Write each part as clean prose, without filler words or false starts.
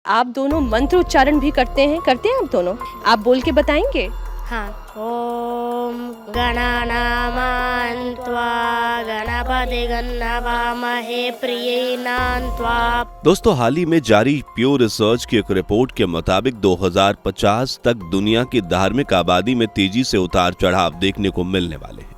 आप दोनों मंत्र उच्चारण भी करते हैं आप दोनों? आप बोल के बताएंगे? हाँ। ओम गणानां त्वा गणपतिगं नमामहे प्रियेणां त्वा। दोस्तों, हाल ही में जारी प्योर रिसर्च की एक रिपोर्ट के मुताबिक 2050 तक दुनिया की धार्मिक आबादी में तेजी से उतार चढ़ाव देखने को मिलने वाले हैं।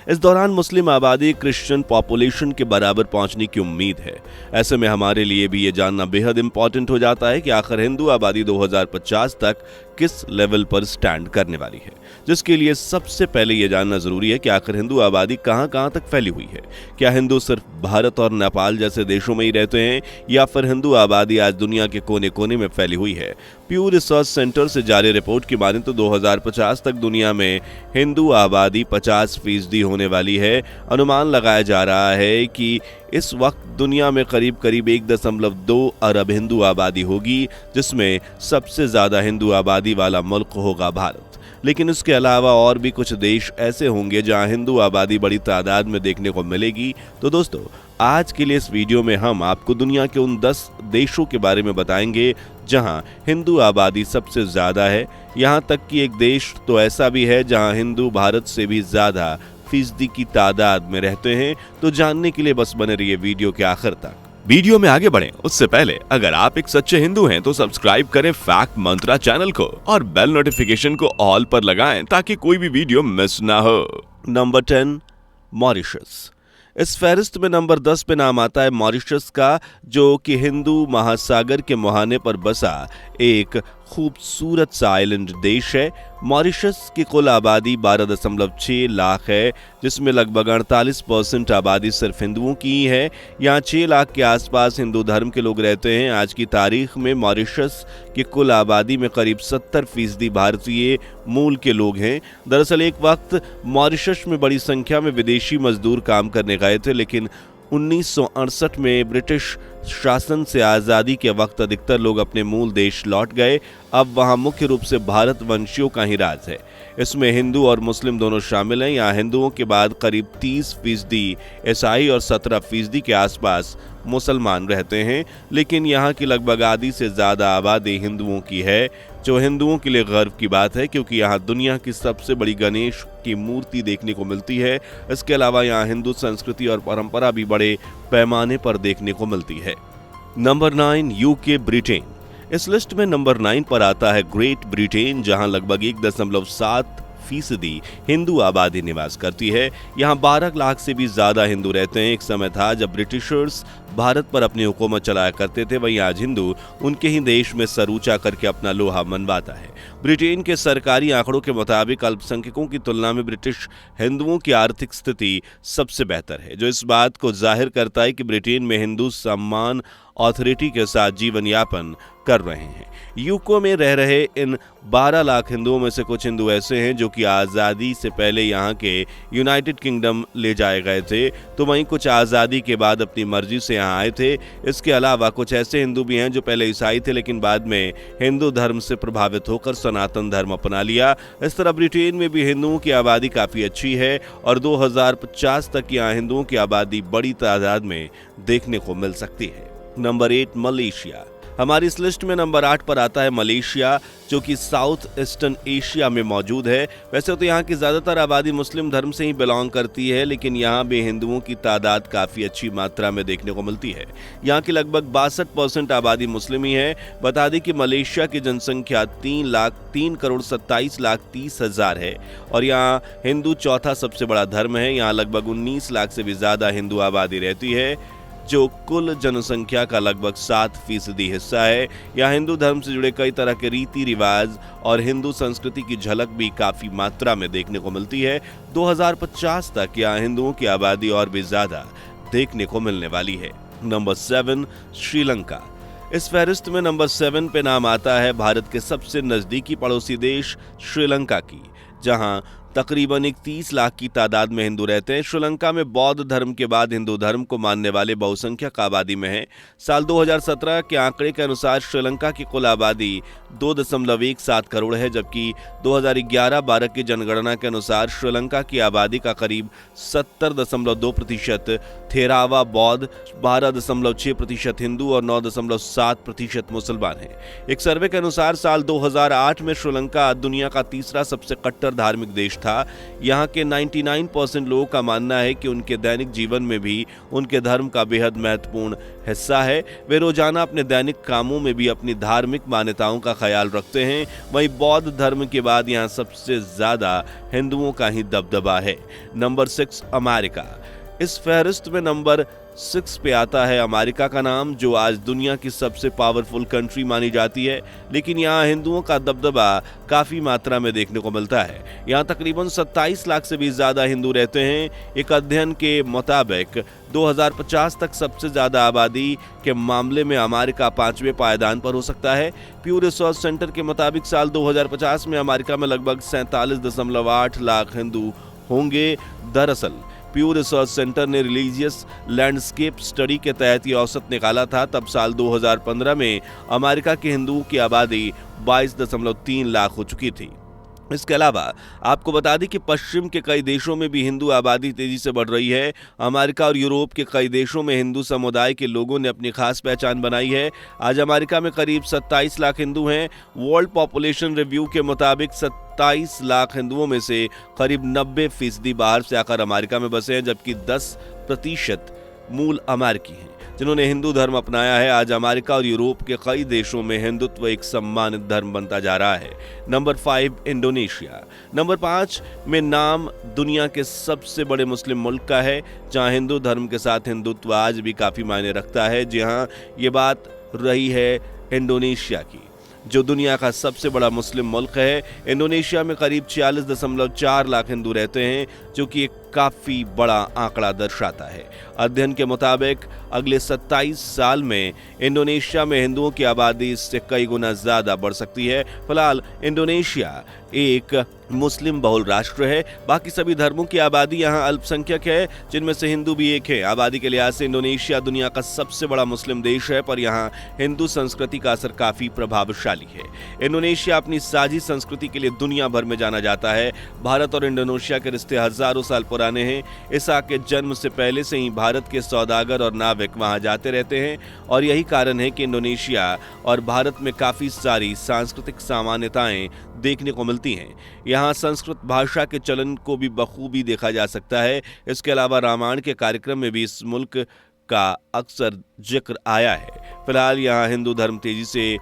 इस दौरान मुस्लिम आबादी क्रिश्चियन पॉपुलेशन के बराबर पहुंचने की उम्मीद है। ऐसे में हमारे लिए भी ये जानना बेहद इंपॉर्टेंट हो जाता है कि आखिर हिंदू आबादी 2050 तक किस लेवल पर स्टैंड करने वाली है, जिसके लिए सबसे पहले ये जानना जरूरी है कि आखिर हिंदू आबादी कहां तक फैली हुई है। क्या हिंदू सिर्फ भारत और नेपाल जैसे देशों में ही रहते हैं, या फिर हिंदू आबादी आज दुनिया के कोने कोने में फैली हुई है? प्यू रिसर्च सेंटर से जारी रिपोर्ट की माने तो 2050 तक दुनिया में हिंदू आबादी 50% होने वाली है। अनुमान लगाया जा रहा है कि इस वक्त दुनिया में करीब 1.2 अरब हिंदू आबादी होगी, जिसमें सबसे ज्यादा हिंदू आबादी वाला मुल्क होगा भारत। लेकिन इसके अलावा और भी कुछ देश ऐसे होंगे जहां हिंदू आबादी बड़ी तादाद में देखने को मिलेगी। तो दोस्तों, आज के लिए इस वीडियो में हम आपको दुनिया के उन 10 देशों के बारे में बताएंगे जहां हिंदू आबादी सबसे ज्यादा है। यहां तक कि एक देश तो ऐसा भी है जहां हिंदू भारत से भी ज्यादा फीसदी की तादाद में रहते हैं। तो जानने के लिए बस बने रहिए वीडियो के आखिर तक। वीडियो में आगे बढ़ें उससे पहले अगर आप एक सच्चे हिंदू हैं तो सब्सक्राइब करें फैक्ट मंत्रा चैनल को और बेल नोटिफिकेशन को ऑल पर लगाएं ताकि कोई भी वीडियो मिस ना हो। Number 10, Mauritius. इस फहरिस्त में नंबर 10 पे नाम आता है मॉरिशस का, जो कि हिंदू महासागर के मुहाने पर बसा एक खूबसूरत सा आइलैंड देश है। मॉरिशस की कुल आबादी 12.6 लाख है, जिसमें लगभग 48% आबादी सिर्फ हिंदुओं की ही है। यहाँ 6 लाख के आसपास हिंदू धर्म के लोग रहते हैं। आज की तारीख में मॉरिशस की कुल आबादी में करीब 70% भारतीय मूल के लोग हैं। दरअसल एक वक्त मॉरिशस में बड़ी संख्या में विदेशी मजदूर काम करने गए थे, लेकिन 1968 में ब्रिटिश शासन से आज़ादी के वक्त अधिकतर लोग अपने मूल देश लौट गए। अब वहां मुख्य रूप से भारत वंशियों का ही राज है। इसमें हिंदू और मुस्लिम दोनों शामिल हैं। यहाँ हिंदुओं के बाद करीब 30% ईसाई और 17% के आसपास मुसलमान रहते हैं। लेकिन यहाँ की लगभग आधी से ज़्यादा आबादी हिंदुओं की है, जो हिंदुओं के लिए गर्व की बात है, क्योंकि यहाँ दुनिया की सबसे बड़ी गणेश की मूर्ति देखने को मिलती है। इसके अलावा यहाँ हिंदू संस्कृति और परंपरा भी बड़े पैमाने पर देखने को मिलती है। Number 9, UK, Britain. इस लिस्ट में नंबर 9 पर आता है ग्रेट ब्रिटेन, जहां लगभग 1.7% हिंदू आबादी निवास करती है। यहाँ 12 लाख से भी ज्यादा हिंदू रहते हैं। एक समय था जब ब्रिटिशर्स भारत पर अपनी हुकूमत चलाया करते थे, वहीं आज हिंदू उनके ही देश में सर ऊंचा करके अपना लोहा मनवाता है। ब्रिटेन के सरकारी आंकड़ों के मुताबिक अल्पसंख्यकों की तुलना में ब्रिटिश हिंदुओं की आर्थिक स्थिति सबसे बेहतर है, जो इस बात को जाहिर करता है कि ब्रिटेन में हिंदू सम्मान अथॉरिटी के साथ जीवन यापन कर रहे हैं। यूके में रह रहे इन 12 लाख हिंदुओं में से कुछ हिंदू ऐसे हैं जो कि आज़ादी से पहले यहाँ के यूनाइटेड किंगडम ले जाए गए थे, तो वहीं कुछ आज़ादी के बाद अपनी मर्जी से यहाँ आए थे। इसके अलावा कुछ ऐसे हिंदू भी हैं जो पहले ईसाई थे, लेकिन बाद में हिंदू धर्म से प्रभावित होकर सनातन धर्म अपना लिया। इस तरह ब्रिटेन में भी हिंदुओं की आबादी काफ़ी अच्छी है और 2050 तक यहाँ हिंदुओं की आबादी बड़ी तादाद में देखने को मिल सकती है। Number 8, Malaysia. हमारी इस लिस्ट में नंबर 8 पर आता है मलेशिया, जो कि साउथ ईस्टर्न एशिया में मौजूद है। वैसे तो यहाँ की ज़्यादातर आबादी मुस्लिम धर्म से ही बिलोंग करती है, लेकिन यहाँ भी हिंदुओं की तादाद काफ़ी अच्छी मात्रा में देखने को मिलती है। यहाँ की लगभग 62% आबादी मुस्लिम ही है। बता दें कि मलेशिया की जनसंख्या 3,27,30,30,000 है और यहाँ हिंदू चौथा सबसे बड़ा धर्म है। यहाँ लगभग 19 लाख से भी ज़्यादा हिंदू आबादी रहती है, जो कुल जनसंख्या का लगभग 7% हिस्सा है। यहाँ हिंदू धर्म से जुड़े कई तरह के रीति रिवाज और हिंदू संस्कृति की झलक भी काफी मात्रा में देखने को मिलती है। 2050 तक यहाँ हिंदुओं की आबादी और भी ज्यादा देखने को मिलने वाली है। नंबर 7, श्रीलंका। इस फहरिस्त में नंबर 7 पे नाम आता है भारत के सबसे नजदीकी पड़ोसी देश श्रीलंका की, जहां तकरीबन 31 लाख की तादाद में हिंदू रहते हैं। श्रीलंका में बौद्ध धर्म के बाद हिंदू धर्म को मानने वाले बहुसंख्यक आबादी में है। साल 2017 के आंकड़े के अनुसार श्रीलंका की कुल आबादी 2.17 करोड़ है, जबकि 2011-12 की जनगणना के अनुसार श्रीलंका की आबादी का करीब 70.2% थेरावा बौद्ध, 12.6% हिंदू और 9.7% मुसलमान हैं। एक सर्वे के अनुसार साल 2008 में श्रीलंका दुनिया का तीसरा सबसे कट्टर धार्मिक देश था। यहाँ के 99% लोगों का मानना है कि उनके दैनिक जीवन में भी उनके धर्म का बेहद महत्वपूर्ण हिस्सा है। वे रोजाना अपने दैनिक कामों में भी अपनी धार्मिक मान्यताओं का ख्याल रखते हैं। वहीं बौद्ध धर्म के बाद यहाँ सबसे ज्यादा हिंदुओं का ही दबदबा है। Number 6 America. इस फहरिस्त में नंबर 6 पे आता है अमेरिका का नाम, जो आज दुनिया की सबसे पावरफुल कंट्री मानी जाती है। लेकिन यहाँ हिंदुओं का दबदबा काफी मात्रा में देखने को मिलता है। यहाँ तकरीबन 27 लाख से भी ज्यादा हिंदू रहते हैं। एक अध्ययन के मुताबिक 2050 तक सबसे ज्यादा आबादी के मामले में अमेरिका 5वें पायदान पर हो सकता है। प्यू रिसर्च सेंटर के मुताबिक साल 2050 में अमेरिका में लगभग 47.8 लाख हिंदू होंगे। दरअसल प्यू रिसर्च सेंटर ने रिलीजियस लैंडस्केप स्टडी के तहत ये औसत निकाला था। तब साल 2015 में अमेरिका के हिंदुओं की आबादी 22.3 लाख हो चुकी थी। इसके अलावा आपको बता दें कि पश्चिम के कई देशों में भी हिंदू आबादी तेजी से बढ़ रही है। अमेरिका और यूरोप के कई देशों में हिंदू समुदाय के लोगों ने अपनी खास पहचान बनाई है। आज अमेरिका में करीब 27 लाख हिंदू हैं। वर्ल्ड पॉपुलेशन रिव्यू के मुताबिक 27 लाख हिंदुओं में से करीब 90% बाहर से आकर अमेरिका में बसे हैं, जबकि 10% मूल अमेरिकी हैं जिन्होंने हिंदू धर्म अपनाया है। आज अमेरिका और यूरोप के कई देशों में हिंदुत्व एक सम्मानित धर्म बनता जा रहा है। Number 5 Indonesia. नंबर 5 में नाम दुनिया के सबसे बड़े मुस्लिम मुल्क का है, जहां हिंदू धर्म के साथ हिंदुत्व आज भी काफी मायने रखता है। जी हाँ, ये बात रही है इंडोनेशिया की, जो दुनिया का सबसे बड़ा मुस्लिम मुल्क है। इंडोनेशिया में करीब 46.4 लाख हिंदू रहते हैं, जो कि एक काफी बड़ा आंकड़ा दर्शाता है। अध्ययन के मुताबिक अगले 27 साल में इंडोनेशिया में हिंदुओं की आबादी इससे कई गुना ज्यादा बढ़ सकती है। फिलहाल इंडोनेशिया एक मुस्लिम बहुल राष्ट्र है। बाकी सभी धर्मों की आबादी यहाँ अल्पसंख्यक है, जिनमें से हिंदू भी एक है। आबादी के लिहाज से इंडोनेशिया दुनिया का सबसे बड़ा मुस्लिम देश है, पर यहाँ हिंदू संस्कृति का असर काफी प्रभावशाली है। इंडोनेशिया अपनी साझी संस्कृति के लिए दुनिया भर में जाना जाता है। भारत और इंडोनेशिया के रिश्ते हजारों साल पुराने हैं। ईसा के जन्म से पहले से ही भारत के सौदागर और नाविक वहां जाते रहते हैं, और यही कारण है कि इंडोनेशिया और भारत में काफी सारी सांस्कृतिक सामान्यताएं देखने को मिलती हैं। यहाँ संस्कृत भाषा के चलन को भी बखूबी देखा जा सकता है। इसके अलावा रामायण के कार्यक्रम में भी इस मुल्क का अक्सर जिक्र आया है। फिलहाल यहाँ हिंदू धर्म तेजी से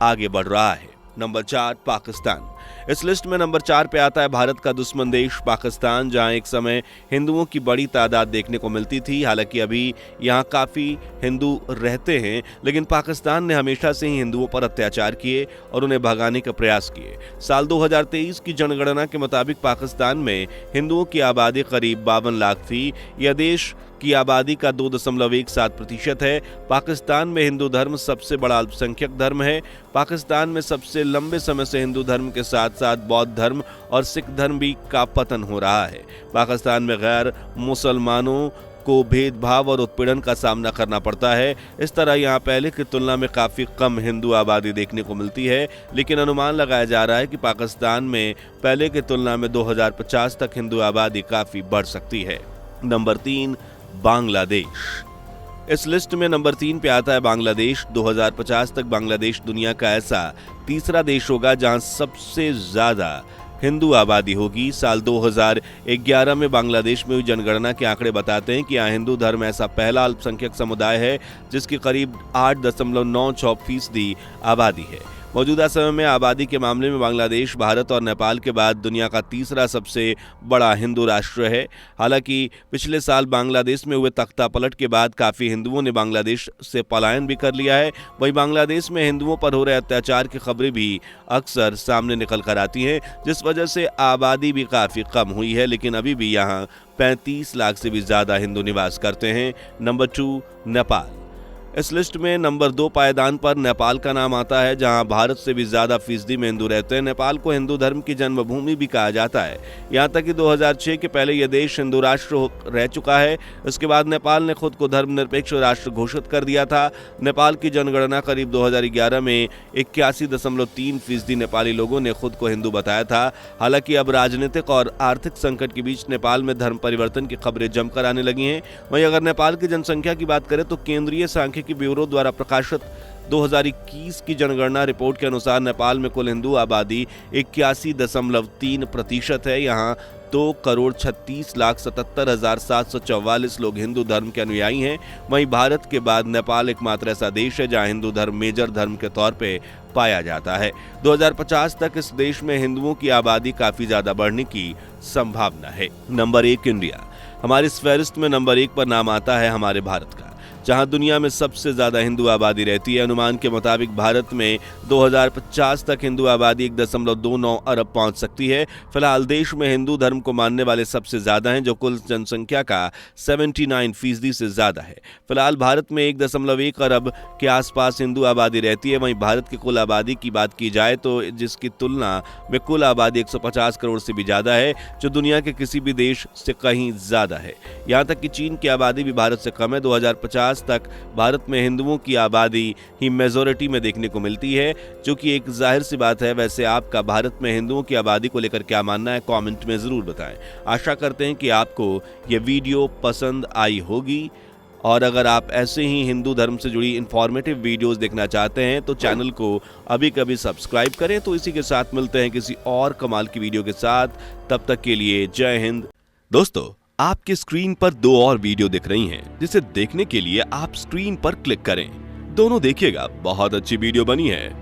आगे बढ़ रहा है। नंबर 4 पाकिस्तान। इस लिस्ट में नंबर 4 पे आता है भारत का दुश्मन देश पाकिस्तान, जहां एक समय हिंदुओं की बड़ी तादाद देखने को मिलती थी। हालांकि अभी यहां काफी हिंदू रहते हैं, लेकिन पाकिस्तान ने हमेशा से ही हिंदुओं पर अत्याचार किए और उन्हें भगाने का प्रयास किए। साल 2023 की जनगणना के मुताबिक पाकिस्तान में हिंदुओं की आबादी करीब 52 लाख थी। यह देश की आबादी का 2.17% है। पाकिस्तान में हिंदू धर्म सबसे बड़ा अल्पसंख्यक धर्म है। पाकिस्तान में सबसे लंबे समय से हिंदू धर्म के साथ साथ बौद्ध धर्म और सिख धर्म भी का पतन हो रहा है। पाकिस्तान में गैर मुसलमानों को भेदभाव और उत्पीड़न का सामना करना पड़ता है। इस तरह यहाँ पहले की तुलना में काफी कम हिंदू आबादी देखने को मिलती है, लेकिन अनुमान लगाया जा रहा है कि पाकिस्तान में पहले की तुलना में 2050 तक हिंदू आबादी काफी बढ़ सकती है। नंबर 3 बांग्लादेश। इस लिस्ट में नंबर 3 पे आता है बांग्लादेश। 2050 तक बांग्लादेश दुनिया का ऐसा तीसरा देश होगा जहां सबसे ज्यादा हिंदू आबादी होगी। साल 2011 में बांग्लादेश में हुई जनगणना के आंकड़े बताते हैं कि यहाँ हिंदू धर्म ऐसा पहला अल्पसंख्यक समुदाय है जिसकी करीब 8.96% आबादी है। मौजूदा समय में आबादी के मामले में बांग्लादेश भारत और नेपाल के बाद दुनिया का तीसरा सबसे बड़ा हिंदू राष्ट्र है। हालांकि पिछले साल बांग्लादेश में हुए तख्तापलट के बाद काफ़ी हिंदुओं ने बांग्लादेश से पलायन भी कर लिया है। वहीं बांग्लादेश में हिंदुओं पर हो रहे अत्याचार की खबरें भी अक्सर सामने निकल कर आती हैं, जिस वजह से आबादी भी काफ़ी कम हुई है, लेकिन अभी भी यहाँ 35 लाख से भी ज़्यादा हिंदू निवास करते हैं। नंबर 2 नेपाल। इस लिस्ट में नंबर 2 पायदान पर नेपाल का नाम आता है, जहां भारत से भी ज्यादा फीसदी में हिंदू रहते हैं। नेपाल को हिंदू धर्म की जन्मभूमि भी कहा जाता है, यहां तक कि 2006 के पहले यह देश हिंदू राष्ट्र रह चुका है। इसके बाद नेपाल ने खुद को धर्मनिरपेक्ष राष्ट्र घोषित कर दिया था। नेपाल की जनगणना करीब 2011 में 81.3% नेपाली लोगों ने खुद को हिंदू बताया था। हालांकि अब राजनीतिक और आर्थिक संकट के बीच नेपाल में धर्म परिवर्तन की खबरें जमकर आने लगी हैं। वहीं अगर नेपाल की जनसंख्या की बात करें तो केंद्रीय सांख्यिकी ब्यूरो द्वारा प्रकाशित 2021 की जनगणना रिपोर्ट के अनुसार नेपाल में कुल हिंदू आबादी 81.3% है। यहाँ 2,36,77,744 लोग हिंदू धर्म के अनुयायी हैं। वहीं भारत के बाद नेपाल एकमात्र ऐसा देश है जहां हिंदू धर्म मेजर धर्म के तौर पे पाया जाता है। 2050 तक इस देश में हिंदुओं की आबादी काफी ज्यादा बढ़ने की संभावना है। Number 1 India. हमारी इस फहरिस्त में नंबर 1 पर नाम आता है हमारे भारत का, जहां दुनिया में सबसे ज्यादा हिंदू आबादी रहती है। अनुमान के मुताबिक भारत में 2050 तक हिंदू आबादी 1.29 अरब पहुंच सकती है। फिलहाल देश में हिंदू धर्म को मानने वाले सबसे ज्यादा हैं, जो कुल जनसंख्या का 79% से ज्यादा है। फिलहाल भारत में 1.1 अरब के आसपास हिंदू आबादी रहती है। वहीं भारत की कुल आबादी की बात की जाए तो जिसकी तुलना में कुल आबादी 150 करोड़ से भी ज्यादा है, जो दुनिया के किसी भी देश से कहीं ज्यादा है। यहाँ तक कि चीन की आबादी भी भारत से कम है। 2050 तक भारत में हिंदुओं की आबादी ही मेजॉरिटी में देखने को मिलती है, जो कि एक जाहिर सी बात है। वैसे आपका भारत में हिंदुओं की आबादी को लेकर क्या मानना है, कमेंट में जरूर बताएं। आशा करते हैं कि आपको यह वीडियो पसंद आई होगी, और अगर आप ऐसे ही हिंदू धर्म से जुड़ी इंफॉर्मेटिव वीडियोस देखना चाहते हैं तो चैनल को अभी कभी सब्सक्राइब करें। तो इसी के साथ मिलते हैं किसी और कमाल की वीडियो के साथ। तब तक के लिए जय हिंद। दोस्तों, आपकी स्क्रीन पर 2 और वीडियो दिख रही हैं, जिसे देखने के लिए आप स्क्रीन पर क्लिक करें। दोनों देखिएगा, बहुत अच्छी वीडियो बनी है।